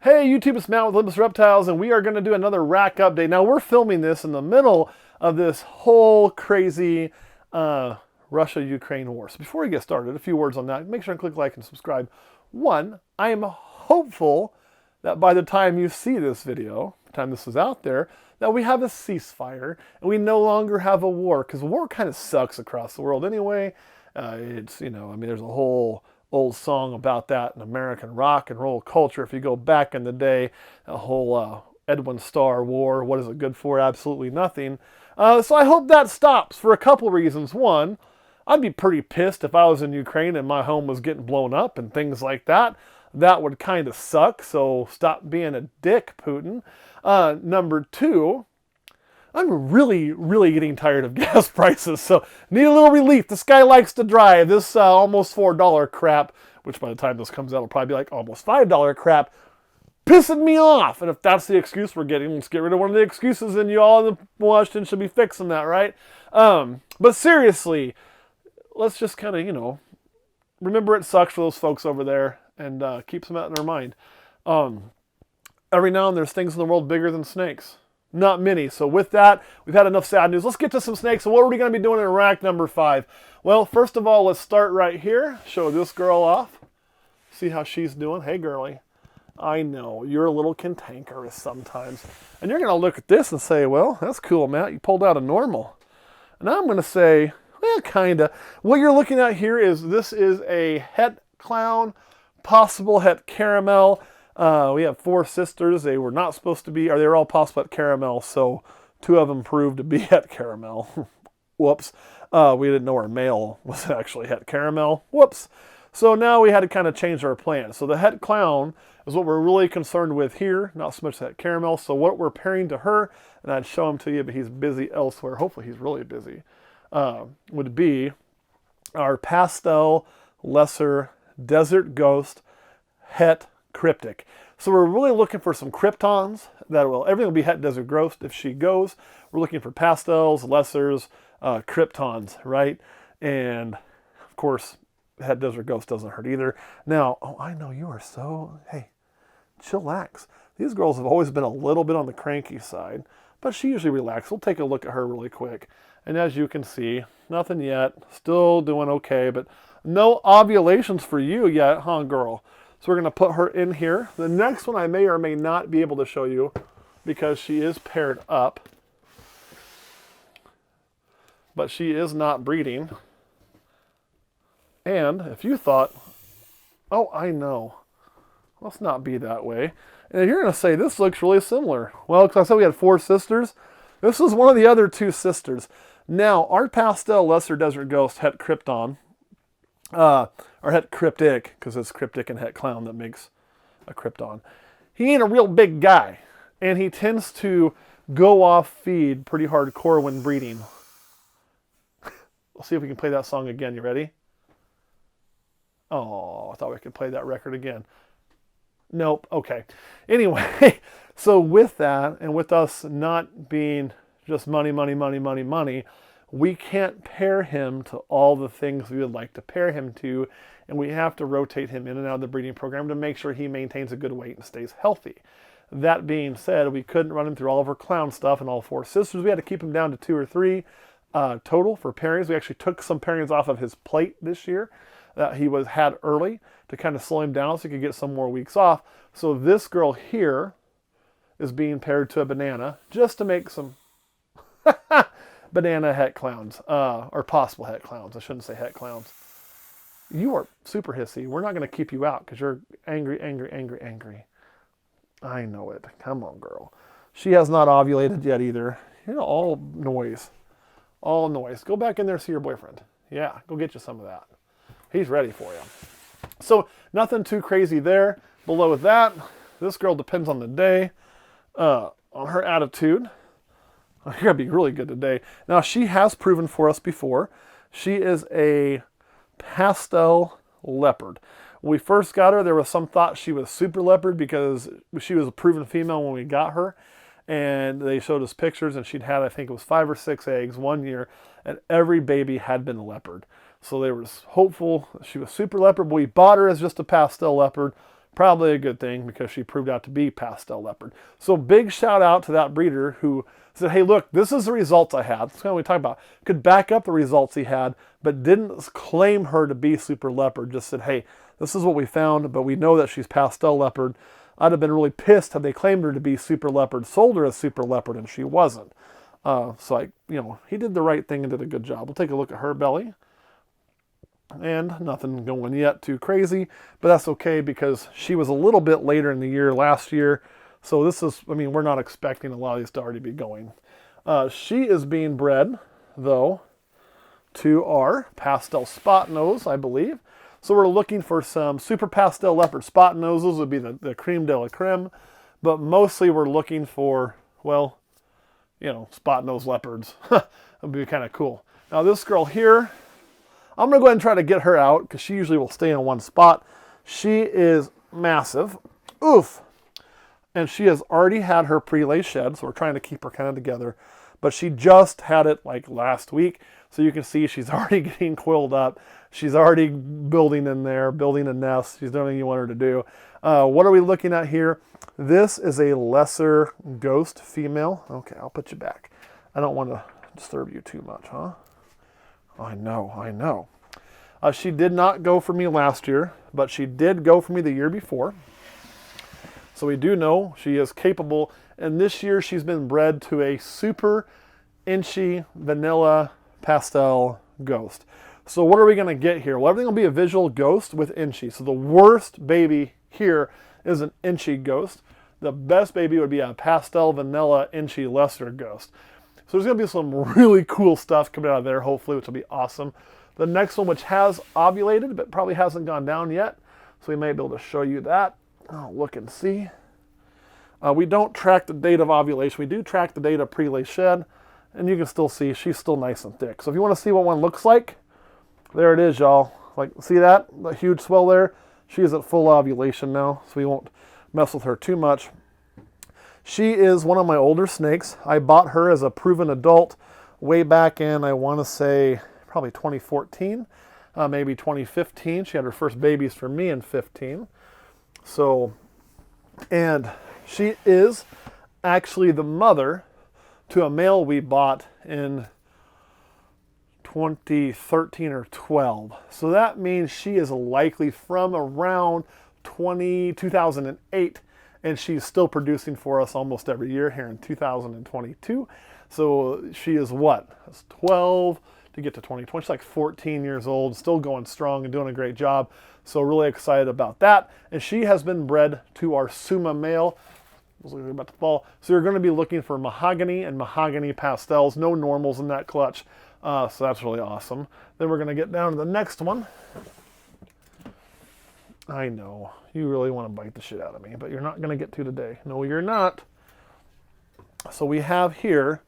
Hey YouTube, it's Matt with Olympus Reptiles, and we are going to do another rack update. Now we're filming this in the middle of this whole crazy Russia-Ukraine war. So before we get started, a few words on that. Make sure and click like and subscribe. One, I am hopeful that by the time you see this video, the time this is out there, that we have a ceasefire and we no longer have a war, because war kind of sucks across the world anyway. There's a whole old song about that in American rock and roll culture. If you go back in the day, a whole Edwin Starr war, what is it good for? Absolutely nothing. So I hope that stops for a couple reasons. One, I'd be pretty pissed if I was in Ukraine and my home was getting blown up and things like that. That would kind of suck, so stop being a dick, Putin. Number two, I'm really getting tired of gas prices, so need a little relief. This guy likes to drive. This almost $4 crap, which by the time this comes out will probably be like almost $5 crap, pissing me off. And if that's the excuse we're getting, let's get rid of one of the excuses, and you all in Washington should be fixing that, right? But seriously, let's just kind of, remember it sucks for those folks over there, and keep them out in our mind. Every now and then there's things in the world bigger than snakes. Not many. So with that, we've had enough sad news. Let's get to some snakes. So what are we going to be doing in rack number 5? Well, first of all, let's start right here. Show this girl off. See how she's doing. Hey, girly. I know, you're a little cantankerous sometimes. And you're going to look at this and say, well, that's cool, Matt. You pulled out a normal. And I'm going to say, well, kind of. What you're looking at here is this is a het clown, possible het caramel. We have 4 sisters. They were not supposed to be, or they were all possible het caramel, so 2 of them proved to be het caramel. Whoops. We didn't know our male was actually het caramel. Whoops. So now we had to kind of change our plan. So the het clown is what we're really concerned with here, not so much het caramel. So what we're pairing to her, and I'd show him to you, but he's busy elsewhere. Hopefully he's really busy. Would be our pastel lesser desert ghost het cryptic. So we're really looking for some kryptons everything will be het desert ghost if she goes. We're looking for pastels, lessers, kryptons, right? And of course, het desert ghost doesn't hurt either. Now, I know you are so, hey, chillax. These girls have always been a little bit on the cranky side, but she usually relaxes. We'll take a look at her really quick. And as you can see, nothing yet. Still doing okay, but no ovulations for you yet, huh, girl? So we're going to put her in here. The next one I may or may not be able to show you because she is paired up. But she is not breeding. And if you thought, oh, I know, let's not be that way. And you're going to say, this looks really similar. Well, because I said we had 4 sisters. This is one of the other 2 sisters. Now, our pastel lesser desert ghost het krypton, or het cryptic, because it's cryptic and het clown that makes a krypton. He ain't a real big guy, and he tends to go off feed pretty hardcore when breeding. We'll see if we can play that song again. You ready? Oh, I thought we could play that record again. Nope. Okay. Anyway, so with that, and with us not being just money, we can't pair him to all the things we would like to pair him to, and we have to rotate him in and out of the breeding program to make sure he maintains a good weight and stays healthy. That being said, we couldn't run him through all of our clown stuff and all 4 sisters. We had to keep him down to 2 or 3 total for pairings. We actually took some pairings off of his plate this year that he had early to kind of slow him down so he could get some more weeks off. So this girl here is being paired to a banana just to make some banana het clowns, or possible het clowns. I shouldn't say het clowns. You are super hissy. We're not going to keep you out because you're angry. I know it. Come on, girl. She has not ovulated yet either. All noise. All noise. Go back in there and see your boyfriend. Yeah, go get you some of that. He's ready for you. So nothing too crazy there. Below that, this girl depends on the day, on her attitude. You're going to be really good today. Now, she has proven for us before. She is a pastel leopard. When we first got her, there was some thought she was super leopard because she was a proven female when we got her. And they showed us pictures, and she'd had, I think it was 5 or 6 eggs 1 year, and every baby had been a leopard. So they were hopeful she was super leopard, but we bought her as just a pastel leopard Probably a good thing because she proved out to be pastel leopard. So big shout out to that breeder who said, hey, look, this is the results I had. That's kind of what we talked about. Could back up the results he had, but didn't claim her to be super leopard. Just said, hey, this is what we found, but we know that she's pastel leopard. I'd have been really pissed had they claimed her to be super leopard, sold her as super leopard, and she wasn't. He did the right thing and did a good job. We'll take a look at her belly. And nothing going yet too crazy, but that's okay because she was a little bit later in the year last year. So this is, we're not expecting a lot of these to already be going. She is being bred, though, to our pastel spot nose, I believe. So we're looking for some super pastel leopard spot noses, would be the creme de la creme. But mostly we're looking for, spot nose leopards. That would be kind of cool. Now this girl here, I'm going to go ahead and try to get her out because she usually will stay in one spot. She is massive. Oof. And she has already had her prelay shed, so we're trying to keep her kind of together. But she just had it like last week. So you can see she's already getting coiled up. She's already building in there, building a nest. She's doing what you want her to do. What are we looking at here? This is a lesser ghost female. Okay, I'll put you back. I don't want to disturb you too much, huh? I know. She did not go for me last year, but she did go for me the year before. So we do know she is capable. And this year she's been bred to a super inchy vanilla pastel ghost. So what are we going to get here? Well, everything will be a visual ghost with inchy. So the worst baby here is an inchy ghost. The best baby would be a pastel vanilla inchy lesser ghost. So there's going to be some really cool stuff coming out of there, hopefully, which will be awesome. The next one, which has ovulated, but probably hasn't gone down yet, so we may be able to show you that. Oh, look and see. We don't track the date of ovulation. We do track the date of prelay shed, and you can still see she's still nice and thick. So if you want to see what one looks like, there it is, y'all. Like, see that? The huge swell there? She is at full ovulation now, so we won't mess with her too much. She is one of my older snakes. I bought her as a proven adult way back in, I want to say, probably 2014, maybe 2015. She had her first babies for me in 15. So, and she is actually the mother to a male we bought in 2013 or 12. So that means she is likely from around 2008. And she's still producing for us almost every year here in 2022. So she is what? That's 12 to get to 2020. She's like 14 years old, still going strong and doing a great job. So really excited about that. And she has been bred to our Suma male. About to fall. So you're going to be looking for mahogany and mahogany pastels. No normals in that clutch. So that's really awesome. Then we're going to get down to the next one. I know, you really want to bite the shit out of me, but you're not going to get to today. No, you're not. So we have here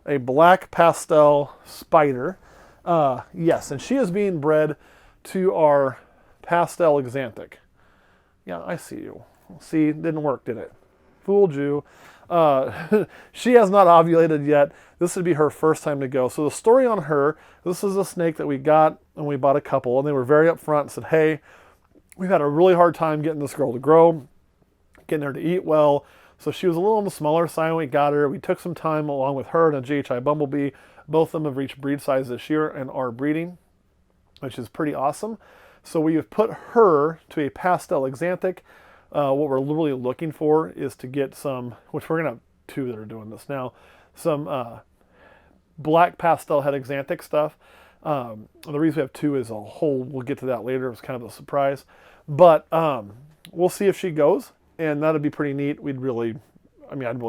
a black pastel spider. Yes, and she is being bred to our pastel exanthic. Yeah, I see you. See, didn't work, did it? Fooled you. She has not ovulated yet. This would be her first time to go. So the story on her, this is a snake that we got, and we bought a couple, and they were very upfront and said, hey, we've had a really hard time getting this girl to grow, getting her to eat well. So she was a little on the smaller side when we got her. We took some time along with her and a GHI bumblebee. Both of them have reached breed size this year and are breeding, which is pretty awesome. So we have put her to a pastel exanthic. What we're really looking for is to get some, which we're going to have two that are doing this now, some black pastel head exanthic stuff. The reason we have two is a whole, we'll get to that later. It was kind of a surprise. But we'll see if she goes, and that'd be pretty neat. I'd really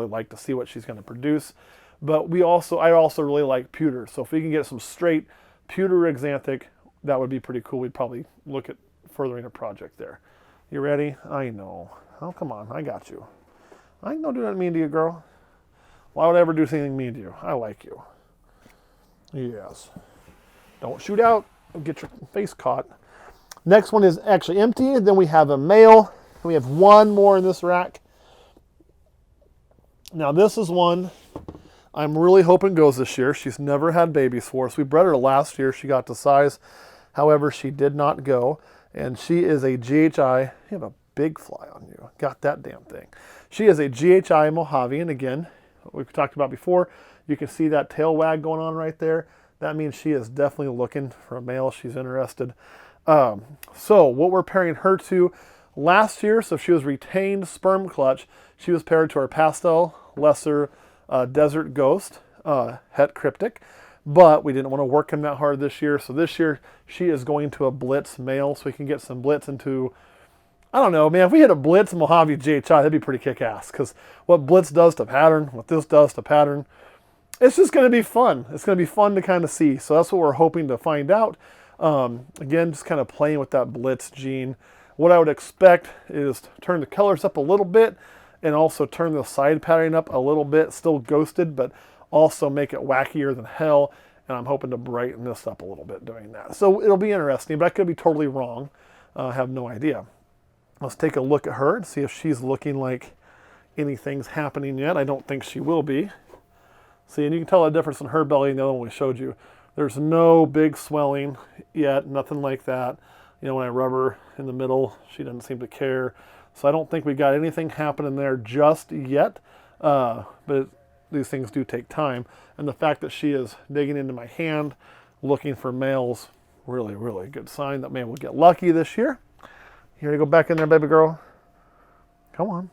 like to see what she's going to produce. But I also really like pewter. So if we can get some straight pewter exanthic, that would be pretty cool. We'd probably look at furthering a project there. You ready? I know. Oh, come on. I got you. I ain't no do nothing mean to you, girl. Why would I ever do anything mean to you? I like you. Yes. Don't shoot out. Don't get your face caught. Next one is actually empty. Then we have a male. We have one more in this rack. Now this is one I'm really hoping goes this year. She's never had babies for us. We bred her last year. She got to size. However, she did not go. And she is a GHI. You have a big fly on you. Got that damn thing. She is a GHI Mojave, and again, what we've talked about before, you can see that tail wag going on right there. That means she is definitely looking for a male. She's interested. So what we're pairing her to last year, so she was retained sperm clutch. She was paired to our pastel lesser desert ghost, het cryptic, but we didn't want to work him that hard this year. So this year she is going to a blitz male, so we can get some blitz into, I don't know, man, if we had a blitz Mojave GHI, that'd be pretty kick-ass, because what blitz does to pattern, what this does to pattern, it's just going to be fun. It's going to be fun to kind of see. So that's what we're hoping to find out. Again, just kind of playing with that blitz gene. What I would expect is to turn the colors up a little bit and also turn the side patterning up a little bit, still ghosted, but also make it wackier than hell. And I'm hoping to brighten this up a little bit doing that. So it'll be interesting, but I could be totally wrong. I have no idea. Let's take a look at her and see if she's looking like anything's happening yet. I don't think she will be. See, and you can tell the difference in her belly and the other one we showed you. There's no big swelling yet, nothing like that. You know, when I rub her in the middle, she doesn't seem to care. So I don't think we got anything happening there just yet, but these things do take time. And the fact that she is digging into my hand, looking for males, really, really good sign that maybe we'll get lucky this year. Here you go back in there, baby girl. Come on.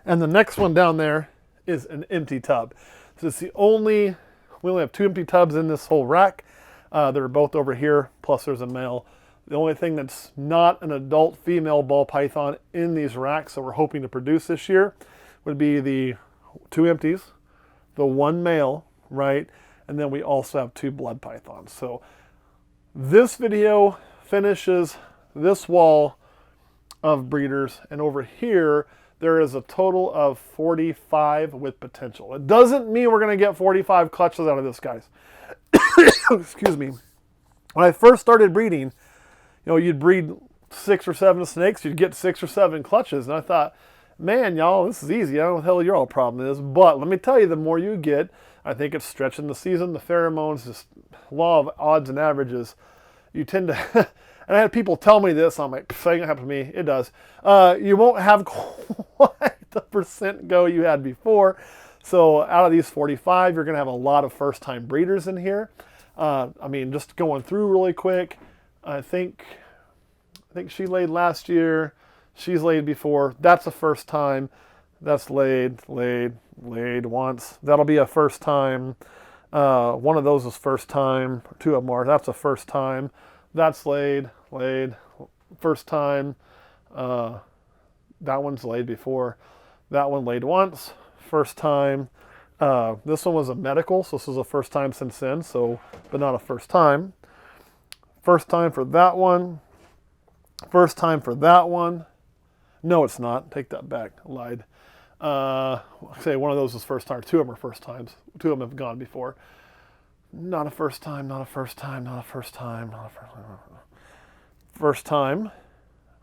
And the next one down there is an empty tub. So it's the only, we only have 2 empty tubs in this whole rack. They're both over here, plus there's a male. The only thing that's not an adult female ball python in these racks that we're hoping to produce this year would be the 2 empties, the 1 male, right? And then we also have 2 blood pythons. So this video finishes this wall of breeders, and over here, there is a total of 45 with potential. It doesn't mean we're going to get 45 clutches out of this, guys. Excuse me. When I first started breeding, you know, you'd breed 6 or 7 snakes, you'd get 6 or 7 clutches. And I thought, man, y'all, this is easy. I don't know what the hell your all problem is. But let me tell you, the more you get, I think it's stretching the season, the pheromones, just law of odds and averages. You tend to... And I had people tell me this, I'm like, that ain't gonna happen to me. It does. You won't have quite the percent go you had before. So out of these 45, you're gonna have a lot of first-time breeders in here. I mean, just going through really quick, I think she laid last year. She's laid before. That's a first time. That's laid once. That'll be a first time. One of those is first time. 2 of them are. That's a first time. That's laid, first time. That one's laid before. That one laid once, first time. This one was a medical, so this is a first time since then, so, but not a first time. First time for that one. First time for that one. No, it's not. Take that back. I lied. Say one of those is first time. 2 of them are first times. 2 of them have gone before. Not a first time, not a first time, not a first time, not a first time. First time.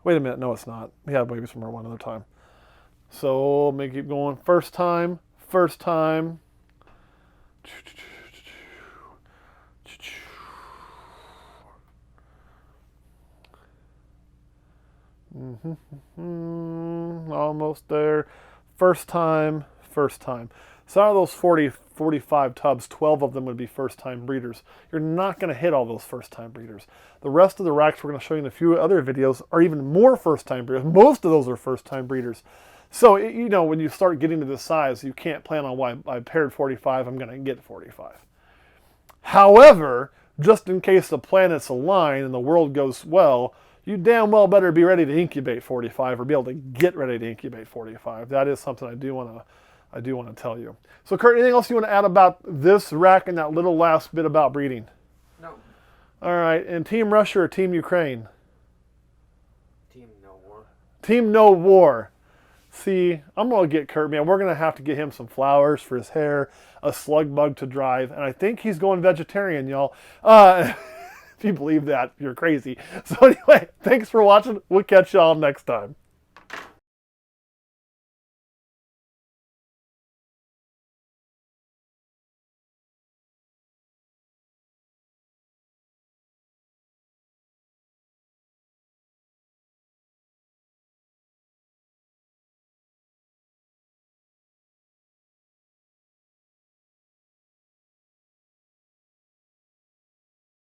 Wait a minute, no it's not. We have maybe somewhere one other time. So let me keep going. First time, first time. Almost there. First time, first time. So out of those 45 tubs, 12 of them would be first-time breeders. You're not going to hit all those first-time breeders. The rest of the racks we're going to show you in a few other videos are even more first-time breeders. Most of those are first-time breeders. So, you know, when you start getting to this size, you can't plan on, why I paired 45, I'm going to get 45. However, just in case the planets align and the world goes well, you damn well better be ready to incubate 45 or be able to get ready to incubate 45. That is something I do want to tell you. So Kurt, anything else you want to add about this rack and that little last bit about breeding? No. All right, and Team Russia or Team Ukraine? Team No War. Team No War. See, I'm going to get Kurt, man. We're going to have to get him some flowers for his hair, a slug bug to drive, and I think he's going vegetarian, y'all. If you believe that, you're crazy. So anyway, thanks for watching. We'll catch y'all next time.